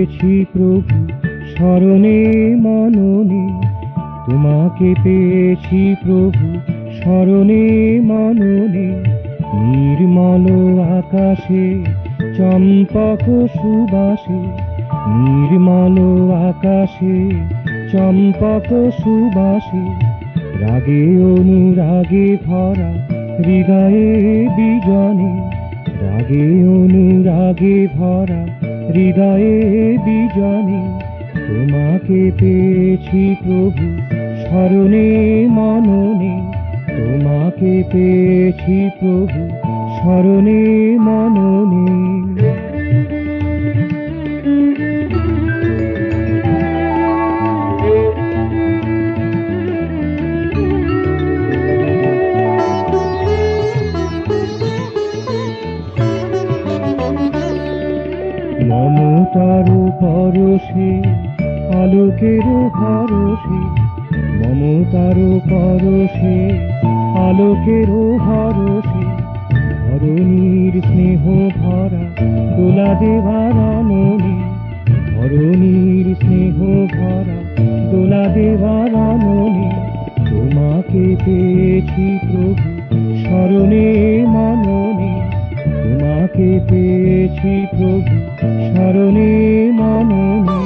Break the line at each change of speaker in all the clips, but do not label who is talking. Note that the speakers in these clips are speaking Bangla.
পেয়েছি প্রভু স্মরণে মননে, তোমাকে পেয়েছি প্রভু স্মরণে মননে। নির্মল আকাশে চম্পক সুবাসে, নির্মল আকাশে চম্পক সুবাসে, রাগে অনুরাগে ভরা হৃদয়ে বিজনে, রাগে অনুরাগে ভরা হৃদয়ে বিজনে। তোমাকে পেয়েছি প্রভু স্মরণে মননে, তোমাকে পেয়েছি প্রভু স্মরণে মননে। মমতার পরশে আলোকের ভরসে, মমতার পরশে আলোকের ভরসে, ধরণীর স্নেহ ভরা দোলা দেবার আননে, ধরণীর স্নেহ ভরা দোলা দেবার আননে। তোমাকে পেয়েছি প্রভু স্মরণে মননে, তোমাকে পেয়েছি প্রভু স্মরণে মননে।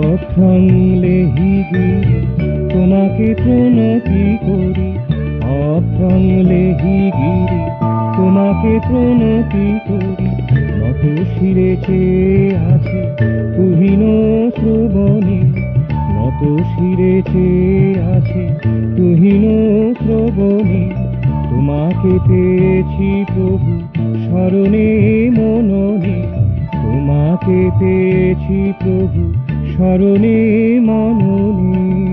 অপ্রাংলেহি গিরি তোমাকে প্রণতি করি, অপ্রাংলেহি গিরি তোমাকে প্রণতি করি। নত শিরে চেয়ে আছে তুহিন শ্রবণে, নত শিরে চেয়ে আছে তুহিন শ্রবণে। তোমাকে পেয়েছি প্রভু স্মরণে মননে, তোমাকে পেয়েছি প্রভু স্মরণে মননে।